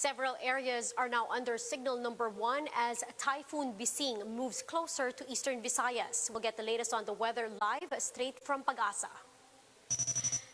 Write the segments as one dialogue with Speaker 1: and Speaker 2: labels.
Speaker 1: Several areas are now under signal number 1 as Typhoon Bising moves closer to Eastern Visayas. We'll get the latest on the weather live straight from Pag-asa.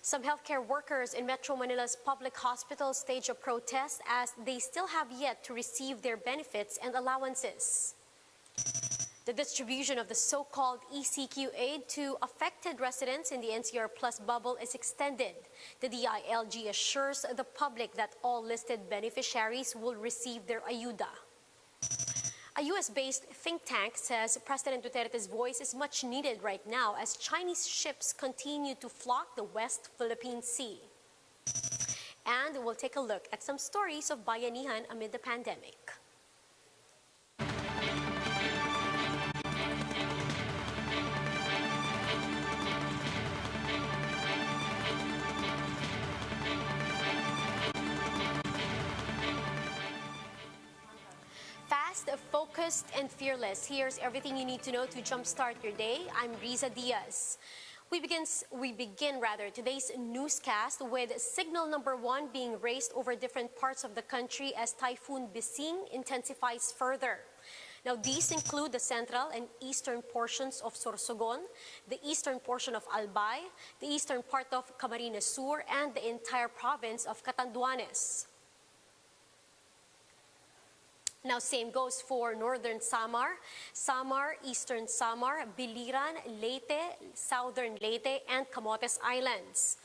Speaker 1: Some healthcare workers in Metro Manila's public hospitals stage a protest as they still have yet to receive their benefits and allowances. The distribution of the so-called ECQ aid to affected residents in the NCR Plus bubble is extended. The DILG assures the public that all listed beneficiaries will receive their ayuda. A U.S.-based think tank says President Duterte's voice is much needed right now as Chinese ships continue to flock the West Philippine Sea. And we'll take a look at some stories of bayanihan amid the pandemic. Focused and fearless. Here's everything you need to know to jumpstart your day. I'm Riza Diaz. We begin today's newscast with signal number 1 being raised over different parts of the country as Typhoon Bising intensifies further. Now, these include the central and eastern portions of Sorsogon, the eastern portion of Albay, the eastern part of Camarines Sur, and the entire province of Catanduanes. Now, same goes for northern Samar, eastern Samar, Biliran, Leyte, southern Leyte, and Camotes Islands.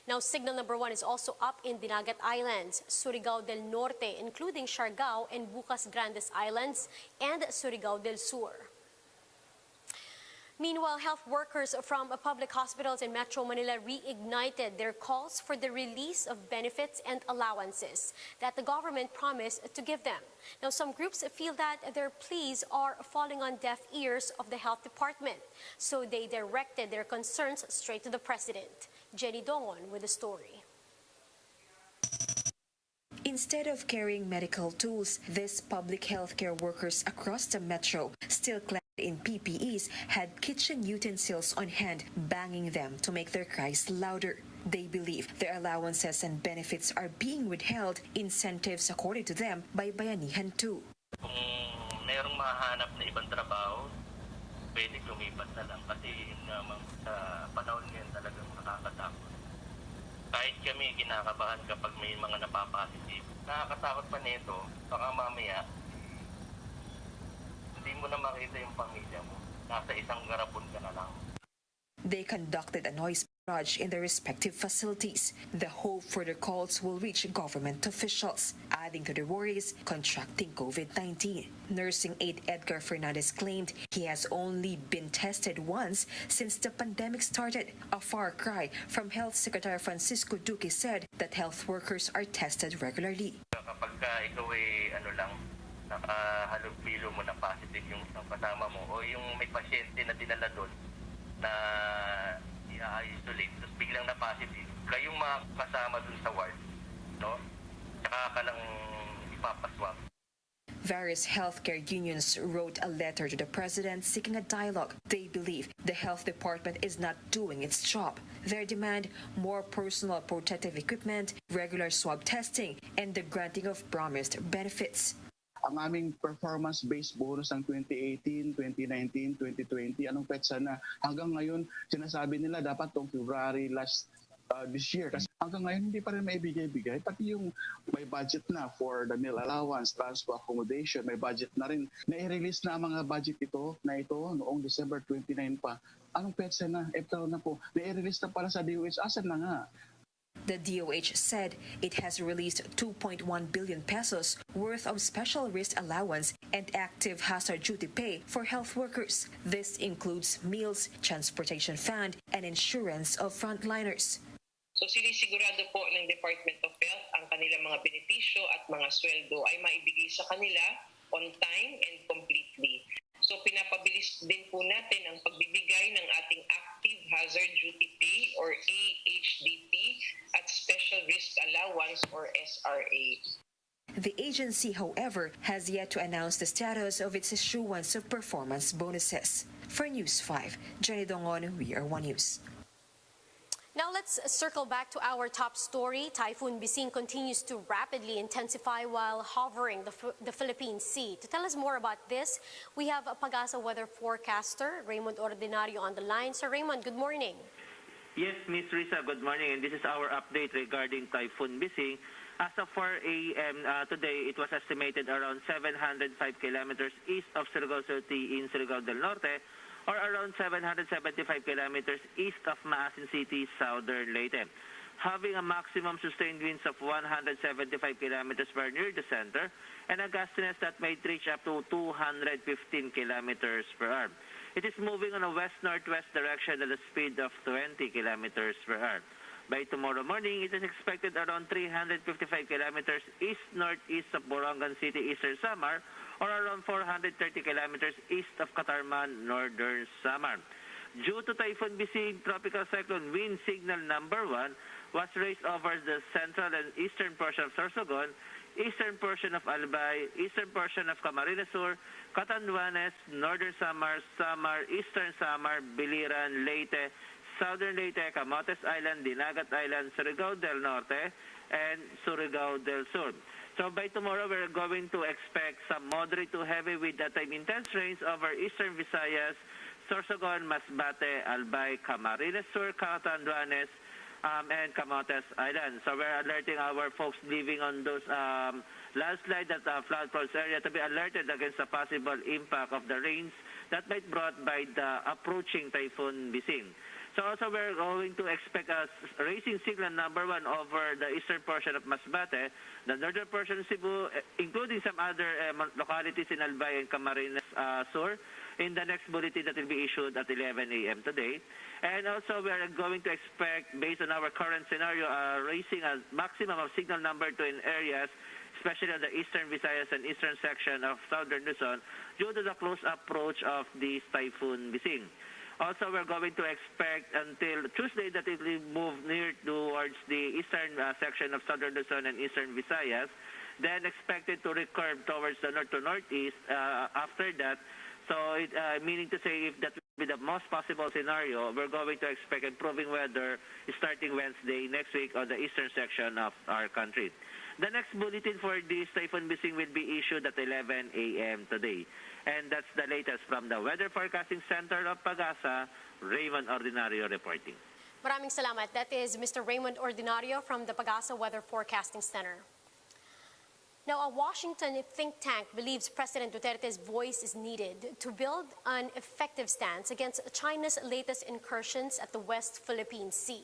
Speaker 1: Now, signal number 1 is also up in Dinagat Islands, Surigao del Norte, including Siargao and Bucas Grandes Islands, and Surigao del Sur. Meanwhile, health workers from public hospitals in Metro Manila reignited their calls for the release of benefits and allowances that the government promised to give them. Now, some groups feel that their pleas are falling on deaf ears of the health department, so they directed their concerns straight to the president. Jenny Dongon with the story.
Speaker 2: Instead of carrying medical tools, these public healthcare workers across the metro, still clad in PPEs, had kitchen utensils on hand, banging them to make their cries louder. They believe their allowances and benefits are being withheld, incentives according to them by bayanihan too.
Speaker 3: Kung mayroong mahanap na ibang trabaho, pwede lumipat na lang kasi sa panahon ngayon talagang nakakatakot. Kahit kami kinakabahan kapag may mga napapositive. Nakakatakot pa nito, baka mamaya hindi mo na makita yung pamilya mo. Nasa isang garapon ka na lang.
Speaker 2: They conducted a noise barrage in their respective facilities. The hope for their calls will reach government officials, adding to their worries contracting COVID-19. Nursing aide Edgar Fernandez claimed he has only been tested once since the pandemic started, a far cry from Health Secretary Francisco Duque said that health workers are tested regularly.
Speaker 3: Kapag ikaw ay nakahalog-bilo mo na positive yung isang kasama mo o yung may pasyente na dinala doon na i-isolate, tapos biglang na positive, kayong mga kasama dun sa ward, no? Tsaka ka lang ipapaswab.
Speaker 2: Various healthcare unions wrote a letter to the president seeking a dialogue. They believe the health department is not doing its job. Their demand, more personal protective equipment, regular swab testing, and the granting of promised benefits.
Speaker 4: Ang aming performance-based bonus ng 2018, 2019, 2020, anong petsa na hanggang ngayon sinasabi nila dapat tong February this year. Kasi hanggang ngayon hindi pa rin maibigay-bigay. Pati yung may budget na for the meal allowance, transport accommodation, may budget na rin. Nai-release na ang mga budget ito noong December 29 pa. Anong petsa na? April na po. Nai-release na para sa DOH. Asan na nga?
Speaker 2: The DOH said it has released 2.1 billion pesos worth of special risk allowance and active hazard duty pay for health workers. This includes meals, transportation fund, and insurance of frontliners.
Speaker 5: So sinisigurado po ng Department of Health ang kanilang mga benepisyo at mga sweldo ay maibigay sa kanila on time and completely. So pinapabilis din po natin ang pagbibigay ng ating active hazard duty pay or AHDP at special risk allowance or SRA.
Speaker 2: The agency, however, has yet to announce the status of its issuance of performance bonuses. For News 5, Jenny Dongon, We Are One News.
Speaker 1: Now let's circle back to our top story. Typhoon Bising continues to rapidly intensify while hovering the Philippine Sea. To tell us more about this, we have a Pag-asa weather forecaster, Raymond Ordinario, on the line. Sir Raymond, good morning.
Speaker 6: Yes, Ms. Risa, good morning. And this is our update regarding Typhoon Bising. As of 4 a.m. Today, it was estimated around 705 kilometers east of Surigao City in Surigao del Norte, or around 775 kilometers east of Maasin City, southern Leyte, having a maximum sustained winds of 175 kilometers per near the center and a gustiness that may reach up to 215 kilometers per hour. It is moving on a west-northwest direction at a speed of 20 kilometers per hour. By tomorrow morning, it is expected around 355 kilometers east-northeast of Borongan City, Eastern Samar, or around 430 kilometers east of Catarman, Northern Samar. Due to Typhoon Bising, tropical cyclone wind signal number 1 was raised over the central and eastern portion of Sorsogon, eastern portion of Albay, eastern portion of Camarines Sur, Catanduanes, Northern Samar, Samar, Eastern Samar, Biliran, Leyte, Southern Leyte, Camotes Island, Dinagat Island, Surigao del Norte, and Surigao del Sur. So by tomorrow, we're going to expect some moderate to heavy with that time intense rains over Eastern Visayas, Sorsogon, Masbate, Albay, Camarines Sur, Catanduanes, and Camotes Island. So we're alerting our folks living on those landslide that flood prone area to be alerted against the possible impact of the rains that might brought by the approaching Typhoon Bising. So also we're going to expect a raising signal number 1 over the eastern portion of Masbate, the northern portion of Cebu, including some other localities in Albay and Camarines Sur, in the next bulletin that will be issued at 11 a.m. today. And also we're going to expect, based on our current scenario, raising a maximum of signal number 2 in areas, especially on the Eastern Visayas and eastern section of southern Luzon, due to the close approach of this Typhoon Bising. Also, we're going to expect until Tuesday that it will move near towards the eastern section of southern Luzon and eastern Visayas, then expected to recurve towards the north to northeast after that. So, meaning to say, if that will be the most possible scenario, we're going to expect improving weather starting Wednesday next week on the eastern section of our country. The next bulletin for this Typhoon Bising will be issued at 11 a.m. today. And that's the latest from the Weather Forecasting Center of Pag-asa, Raymond Ordinario reporting.
Speaker 1: Maraming salamat. That is Mr. Raymond Ordinario from the Pag-asa Weather Forecasting Center. Now, a Washington think tank believes President Duterte's voice is needed to build an effective stance against China's latest incursions at the West Philippine Sea.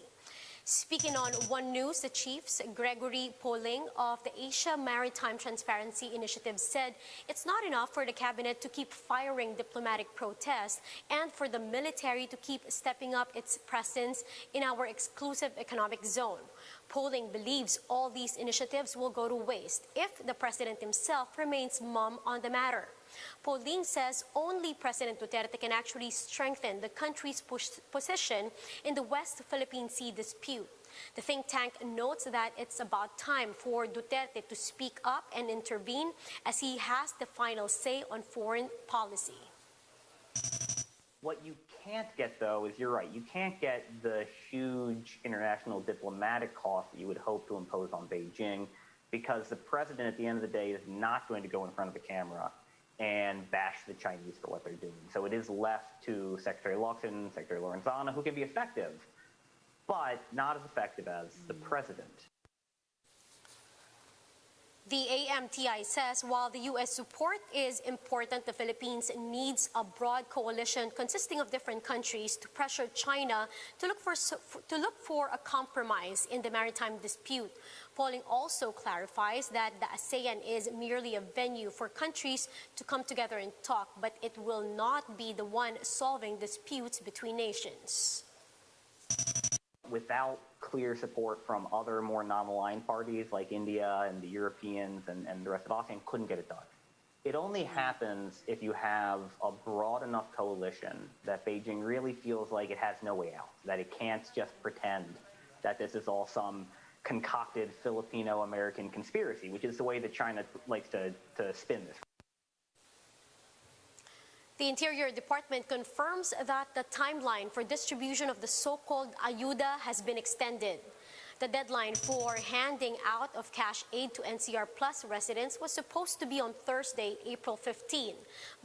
Speaker 1: Speaking on One News, the chief's Gregory Poling of the Asia Maritime Transparency Initiative said it's not enough for the cabinet to keep firing diplomatic protests and for the military to keep stepping up its presence in our exclusive economic zone. Poling believes all these initiatives will go to waste if the president himself remains mum on the matter. Poling says only President Duterte can actually strengthen the country's position in the West Philippine Sea dispute. The think tank notes that it's about time for Duterte to speak up and intervene as he has the final say on foreign policy.
Speaker 7: What you can't get, though, is you're right. You can't get the huge international diplomatic cost that you would hope to impose on Beijing because the president, at the end of the day, is not going to go in front of the camera and bash the Chinese for what they're doing. So it is left to Secretary Locsin, Secretary Lorenzana, who can be effective, but not as effective as the president.
Speaker 1: The AMTI says while the U.S. support is important, the Philippines needs a broad coalition consisting of different countries to pressure China to look for a compromise in the maritime dispute. Polling also clarifies that the ASEAN is merely a venue for countries to come together and talk, but it will not be the one solving disputes between nations.
Speaker 7: Without clear support from other more non-aligned parties like India and the Europeans and the rest of ASEAN, couldn't get it done. It only happens if you have a broad enough coalition that Beijing really feels like it has no way out, that it can't just pretend that this is all some concocted Filipino-American conspiracy, which is the way that China likes to spin this.
Speaker 1: The Interior Department confirms that the timeline for distribution of the so-called ayuda has been extended. The deadline for handing out of cash aid to NCR Plus residents was supposed to be on Thursday, April 15.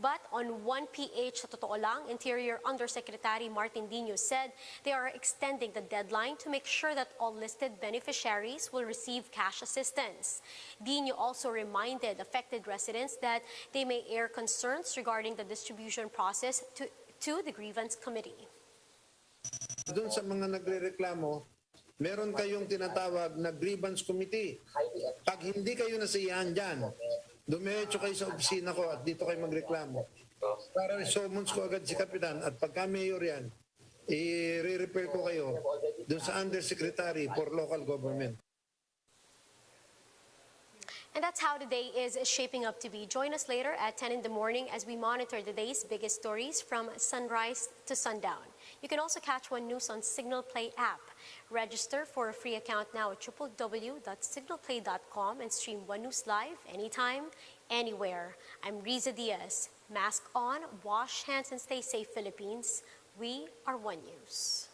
Speaker 1: But on 1PH sa totoo lang, Interior Undersecretary Martin Dino said they are extending the deadline to make sure that all listed beneficiaries will receive cash assistance. Dino also reminded affected residents that they may air concerns regarding the distribution process to the grievance committee.
Speaker 8: Doon sa mga nagrereklamo, meron kayong tinatawag na grievance committee. Pag hindi kayo nasiyahan dyan, dumiretso kayo sa opisina ko at dito kayo magreklamo. Para summons ko agad si Kapitan at pagka mayor yan, i-refer ko kayo doon sa Undersecretary for Local Government.
Speaker 1: And that's how the day is shaping up to be. Join us later at 10 in the morning as we monitor the day's biggest stories from sunrise to sundown. You can also catch One News on Signal Play app. Register for a free account now at www.signalplay.com and stream One News live anytime, anywhere. I'm Riza Diaz. Mask on, wash hands and stay safe, Philippines. We are One News.